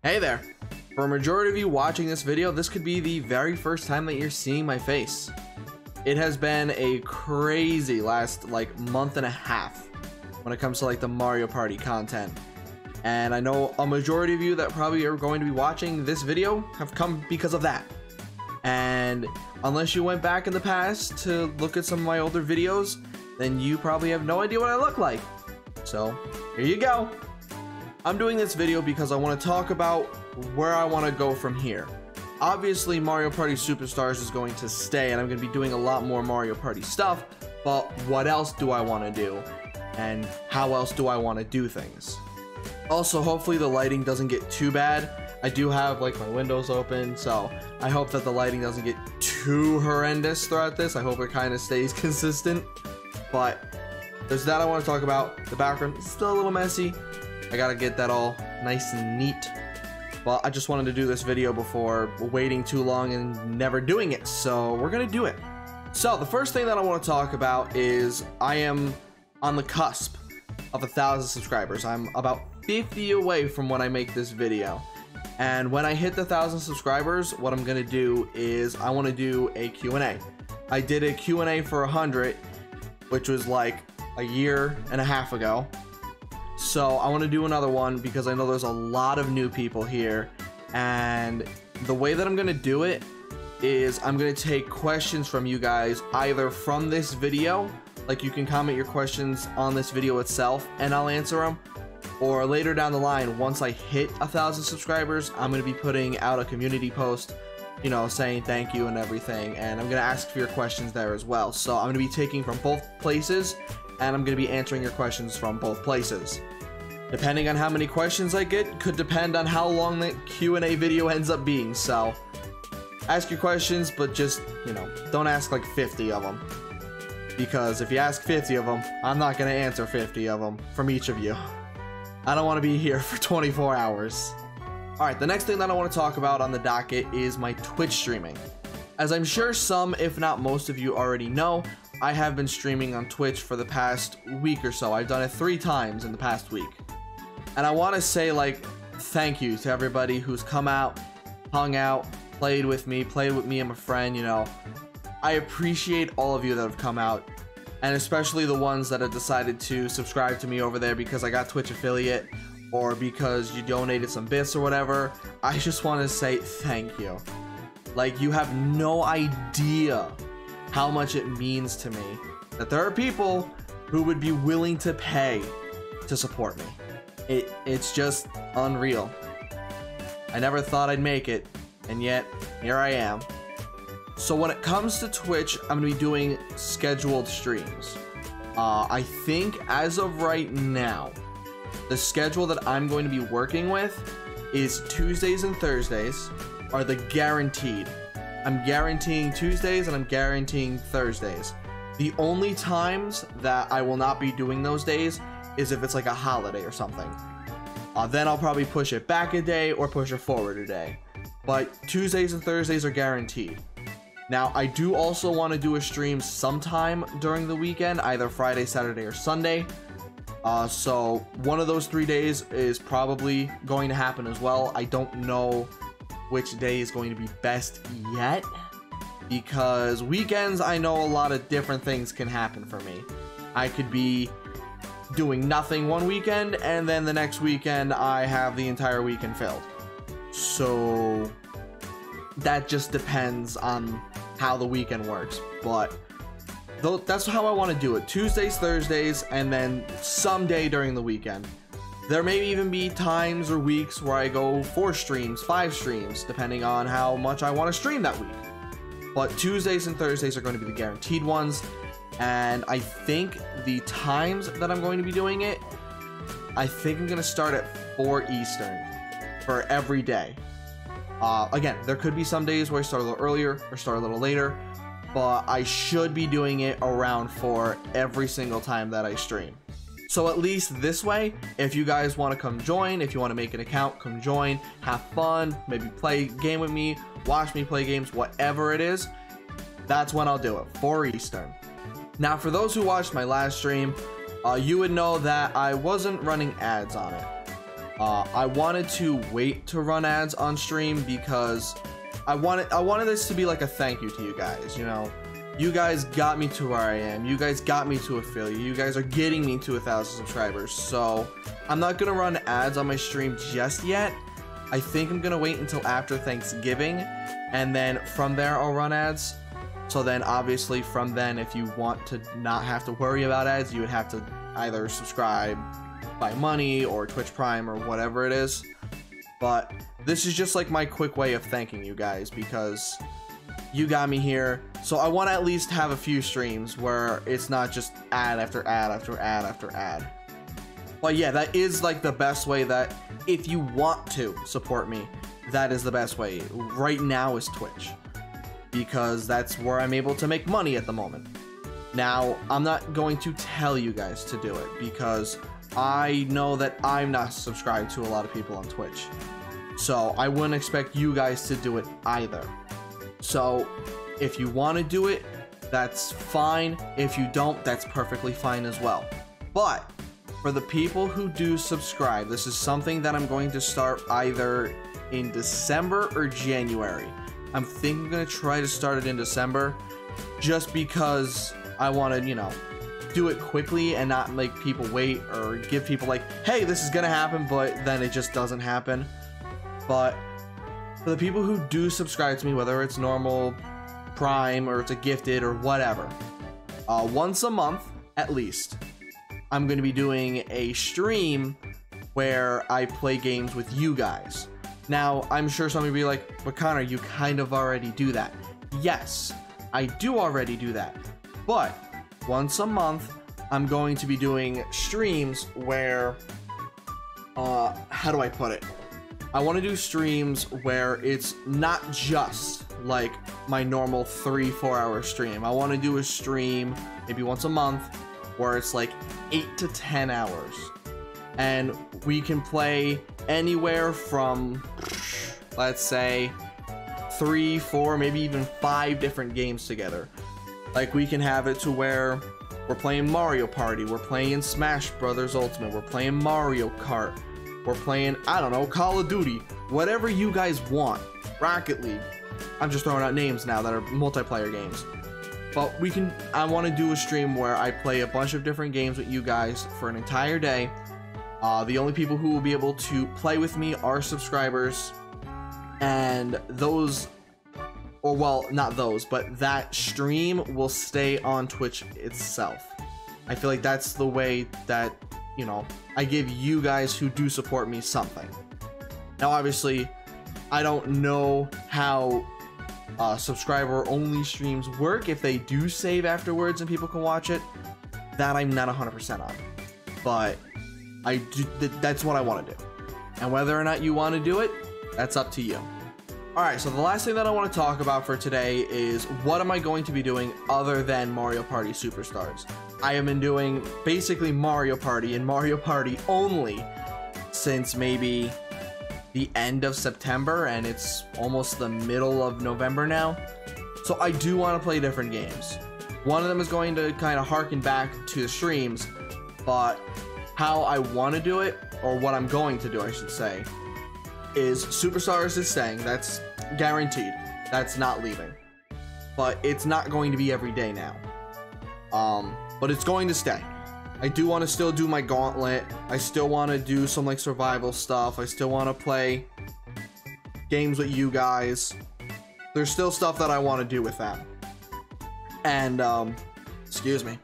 Hey there! For a majority of you watching this video, this could be the very first time that you're seeing my face. It has been a crazy last month and a half when it comes to the Mario Party content. And I know a majority of you that probably are going to be watching this video have come because of that. And unless you went back in the past to look at some of my older videos, then you probably have no idea what I look like. So here you go. I'm doing this video because I want to talk about where I want to go from here. Obviously, Mario Party Superstars is going to stay, and I'm going to be doing a lot more Mario Party stuff, but what else do I want to do? And how else do I want to do things? Also, hopefully the lighting doesn't get too bad. I do have my windows open, so I hope that the lighting doesn't get too horrendous throughout this. I hope it kind of stays consistent, but there's that I want to talk about. The background is still a little messy. I gotta get that all nice and neat. Well, I just wanted to do this video before waiting too long and never doing it, so we're gonna do it. So the first thing that I want to talk about is I am on the cusp of 1,000 subscribers. I'm about 50 away from when I make this video, and when I hit the 1,000 subscribers, what I'm gonna do is I want to do a Q&A. I did a Q&A for 100, which was like a year and a half ago. So I want to do another one because I know there's a lot of new people here, and the way that I'm going to do it is I'm going to take questions from you guys either from this video, like you can comment your questions on this video itself and I'll answer them, or later down the line once I hit 1,000 subscribers, I'm going to be putting out a community post, you know, saying thank you and everything, and I'm going to ask for your questions there as well. So I'm going to be taking from both places, and I'm going to be answering your questions from both places. Depending on how many questions I get could depend on how long the Q&A video ends up being. So ask your questions, but just, you know, don't ask 50 of them, because if you ask 50 of them, I'm not going to answer 50 of them from each of you. I don't want to be here for 24 hours. Alright, the next thing that I want to talk about on the docket is my Twitch streaming. As I'm sure some, if not most of you already know, I have been streaming on Twitch for the past week or so. I've done it 3 times in the past week. And I want to say thank you to everybody who's come out, hung out, played with me and my friend, you know. I appreciate all of you that have come out, and especially the ones that have decided to subscribe to me over there because I got Twitch affiliate or because you donated some bits or whatever. I just want to say thank you. You have no idea how much it means to me that there are people who would be willing to pay to support me. It's just unreal. I never thought I'd make it, and yet here I am. So when it comes to Twitch, I'm gonna be doing scheduled streams. I think as of right now, the schedule that I'm going to be working with is Tuesdays and Thursdays are the guaranteed. I'm guaranteeing Tuesdays and I'm guaranteeing Thursdays. The only times that I will not be doing those days is if it's a holiday or something. Then I'll probably push it back a day or push it forward a day. But Tuesdays and Thursdays are guaranteed. Now, I do also want to do a stream sometime during the weekend, either Friday, Saturday, or Sunday. So one of those 3 days is probably going to happen as well. I don't know which day is going to be best yet, because weekends, I know a lot of different things can happen for me. I could be doing nothing one weekend, and then the next weekend I have the entire weekend filled. So that just depends on how the weekend works, but that's how I want to do it. Tuesdays, Thursdays, and then someday during the weekend. There may even be times or weeks where I go 4 streams, 5 streams, depending on how much I want to stream that week. But Tuesdays and Thursdays are going to be the guaranteed ones. And I think the times that I'm going to be doing it, I think I'm going to start at 4 Eastern for every day. Again, there could be some days where I start a little earlier or start a little later, but I should be doing it around 4 every single time that I stream. So at least this way, if you guys want to come join, if you want to make an account, come join, have fun, maybe play a game with me, watch me play games, whatever it is, that's when I'll do it, 4 Eastern. Now, for those who watched my last stream, you would know that I wasn't running ads on it. I wanted to wait to run ads on stream because I wanted this to be like a thank you to you guys. You know, you guys got me to where I am. You guys got me to affiliate. You guys are getting me to 1,000 subscribers. So I'm not gonna run ads on my stream just yet. I think I'm gonna wait until after Thanksgiving, and then from there I'll run ads. So then obviously from then, if you want to not have to worry about ads, you would have to either subscribe by money or Twitch Prime or whatever it is. But this is just like my quick way of thanking you guys because you got me here. So I want to at least have a few streams where it's not just ad after ad after ad after ad. But yeah, that is like the best way that if you want to support me, that is the best way. Right now is Twitch, because that's where I'm able to make money at the moment. Now, I'm not going to tell you guys to do it because I know that I'm not subscribed to a lot of people on Twitch. So I wouldn't expect you guys to do it either. So if you want to do it, that's fine. If you don't, that's perfectly fine as well. But for the people who do subscribe, this is something that I'm going to start either in December or January. I'm thinking I'm going to try to start it in December just because I want to, you know, do it quickly and not make people wait or give people like, hey, this is going to happen, but then it just doesn't happen. But for the people who do subscribe to me, whether it's normal, Prime, or it's a gifted or whatever, once a month at least, I'm going to be doing a stream where I play games with you guys. Now, I'm sure some of you will be like, but Connor, you kind of already do that. Yes, I do already do that. But once a month, I'm going to be doing streams where, how do I put it? I want to do streams where it's not just like my normal 3-4 hour stream. I want to do a stream maybe once a month where it's like 8 to 10 hours. And we can play anywhere from, let's say, 3, 4, maybe even 5 different games together. Like we can have it to where we're playing Mario Party, we're playing Smash Brothers Ultimate, we're playing Mario Kart, we're playing, I don't know, Call of Duty, whatever you guys want. Rocket League. I'm just throwing out names now that are multiplayer games. But we can, I want to do a stream where I play a bunch of different games with you guys for an entire day. The only people who will be able to play with me are subscribers, and those, or well, not those, but that stream will stay on Twitch itself. I feel like that's the way that, you know, I give you guys who do support me something. Now, obviously, I don't know how subscriber-only streams work, if they do save afterwards and people can watch it. That I'm not 100% on. But I do, that's what I want to do. And whether or not you want to do it, that's up to you. Alright, so the last thing that I want to talk about for today is what am I going to be doing other than Mario Party Superstars. I have been doing basically Mario Party and Mario Party only since maybe the end of September, and it's almost the middle of November now. So I do want to play different games. One of them is going to kind of harken back to the streams, but how I want to do it, or what I'm going to do, I should say, is Superstars is staying. That's guaranteed. That's not leaving. But it's not going to be every day now. But it's going to stay. I do want to still do my gauntlet. I still want to do some like survival stuff. I still want to play games with you guys. There's still stuff that I want to do with that. And, excuse me.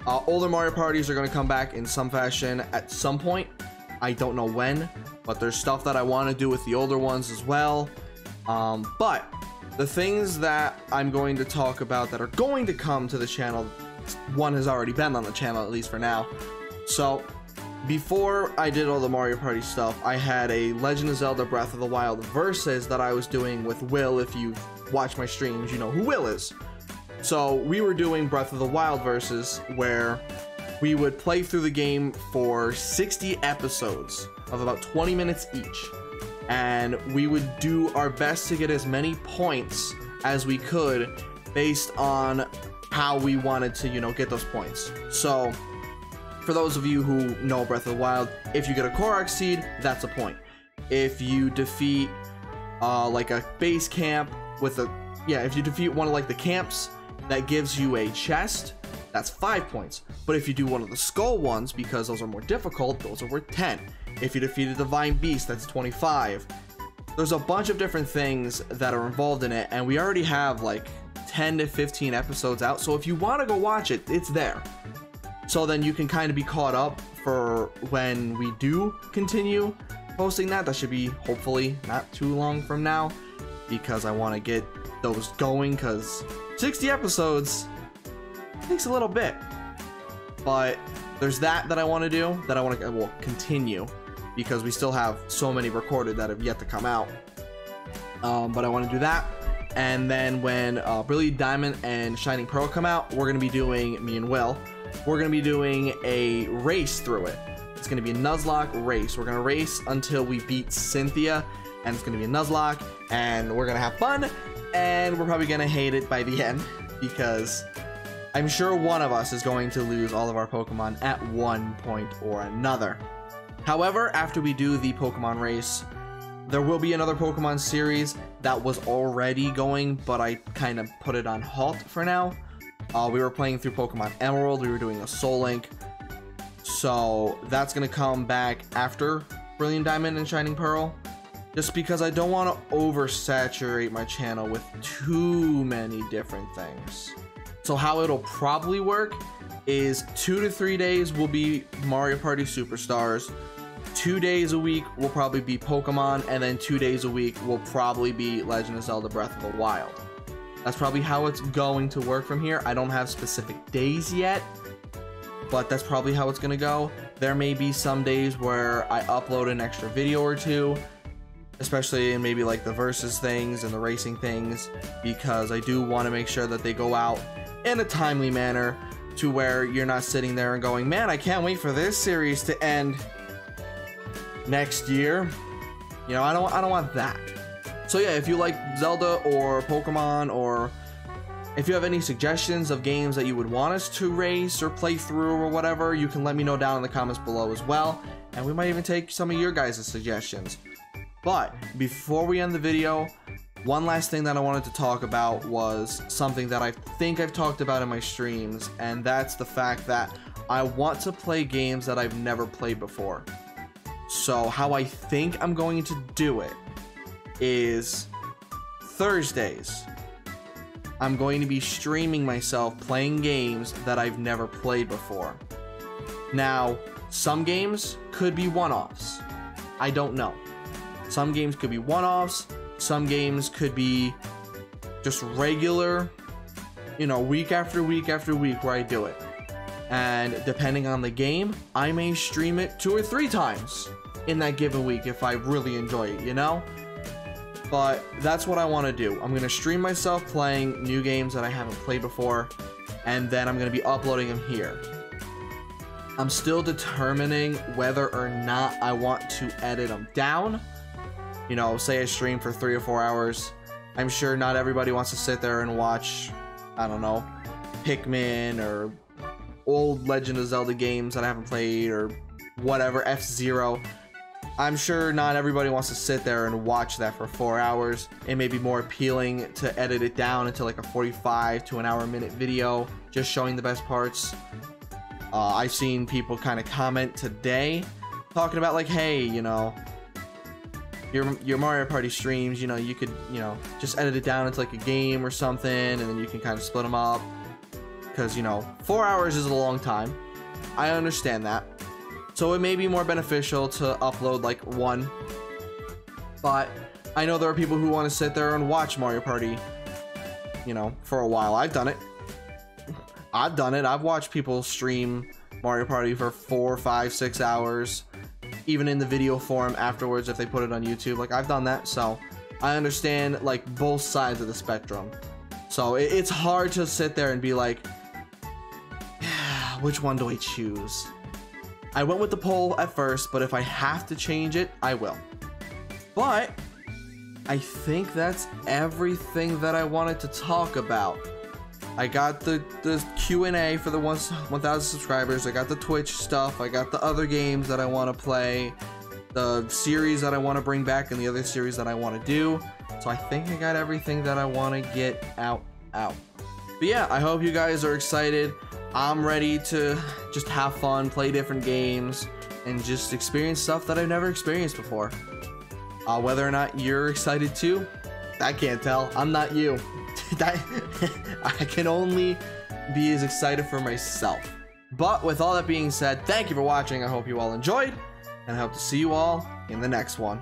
Older Mario parties are going to come back in some fashion at some point. I don't know when, but there's stuff that I want to do with the older ones as well. But the things that I'm going to talk about that are going to come to the channel, one has already been on the channel, at least for now. So before I did all the Mario Party stuff, I had a Legend of Zelda Breath of the Wild versus that I was doing with Will. If you've watched my streams, you know who Will is. So we were doing Breath of the Wild versus, where we would play through the game for 60 episodes of about 20 minutes each, and we would do our best to get as many points as we could based on how we wanted to, you know, get those points. So For those of you who know Breath of the Wild, if you get a Korok seed, that's a point. If you defeat like a base camp with a, if you defeat one of like the camps that gives you a chest, that's 5 points. But if you do one of the skull ones, because those are more difficult, those are worth 10. If you defeat a divine beast, that's 25. There's a bunch of different things that are involved in it, and we already have like 10 to 15 episodes out, so if you want to go watch it, it's there. So then you can kind of be caught up for when we do continue posting that. That should be hopefully not too long from now, because I want to get those going, because 60 episodes takes a little bit. But there's that I want to do, that I want to continue, because we still have so many recorded that have yet to come out. But I want to do that. And then when Brilliant Diamond and Shining Pearl come out, we're going to be doing, me and Will, we're going to be doing a race through it. It's going to be a Nuzlocke race. We're going to race until we beat Cynthia, and it's going to be a Nuzlocke, and we're going to have fun, and we're probably going to hate it by the end, because I'm sure one of us is going to lose all of our Pokemon at one point or another. However, after we do the Pokemon race, there will be another Pokemon series that was already going, but I kind of put it on halt for now. We were playing through Pokemon Emerald. We were doing a Soul Link. So that's going to come back after Brilliant Diamond and Shining Pearl, just because I don't want to oversaturate my channel with too many different things. So how it'll probably work is 2 to 3 days will be Mario Party Superstars, 2 days a week will probably be Pokemon, and then 2 days a week will probably be Legend of Zelda Breath of the Wild. That's probably how it's going to work from here. I don't have specific days yet, but that's probably how it's going to go. There may be some days where I upload an extra video or two, especially in maybe like the versus things and the racing things, because I do want to make sure that they go out in a timely manner, to where you're not sitting there and going, man, I can't wait for this series to end next year. You know, I don't want that. So yeah, if you like Zelda or Pokemon, or if you have any suggestions of games that you would want us to race or play through or whatever, you can let me know down in the comments below as well, and we might even take some of your guys' suggestions. But before we end the video, one last thing that I wanted to talk about was something that I think I've talked about in my streams, and that's the fact that I want to play games that I've never played before. So how I think I'm going to do it is Thursdays, I'm going to be streaming myself playing games that I've never played before. Now, some games could be one-offs. I don't know. Some games could be one-offs. Some games could be just regular, you know, week after week after week where I do it. And depending on the game, I may stream it 2 or 3 times in that given week if I really enjoy it, you know? But that's what I want to do. I'm going to stream myself playing new games that I haven't played before, and then I'm going to be uploading them here. I'm still determining whether or not I want to edit them down. You know, say I stream for 3 or 4 hours. I'm sure not everybody wants to sit there and watch, I don't know, Pikmin or old Legend of Zelda games that I haven't played, or whatever, F-Zero. I'm sure not everybody wants to sit there and watch that for 4 hours. It may be more appealing to edit it down into like a 45 to an hour minute video, just showing the best parts. I've seen people kind of comment today talking about like, hey, you know, your Mario Party streams, you know, you could, you know, just edit it down into like a game or something, and then you can kind of split them up, because, you know, 4 hours is a long time. I understand that. So it may be more beneficial to upload like one, but I know there are people who want to sit there and watch Mario Party, you know, for a while. I've done it. I've done it. I've watched people stream Mario Party for 4, 5, 6 hours, even in the video form afterwards if they put it on YouTube. Like, I've done that, so I understand like both sides of the spectrum. So it's hard to sit there and be like, which one do I choose? I went with the poll at first, but if I have to change it, I will. But I think that's everything that I wanted to talk about. I got the Q&A for the 1,000 subscribers. I got the Twitch stuff. I got the other games that I want to play, the series that I want to bring back, and the other series that I want to do. So I think I got everything that I want to get out. But yeah, I hope you guys are excited. I'm ready to just have fun, play different games, and just experience stuff that I've never experienced before. Whether or not you're excited too, I can't tell. I'm not you. I can only be as excited for myself. But with all that being said, thank you for watching. I hope you all enjoyed, and I hope to see you all in the next one.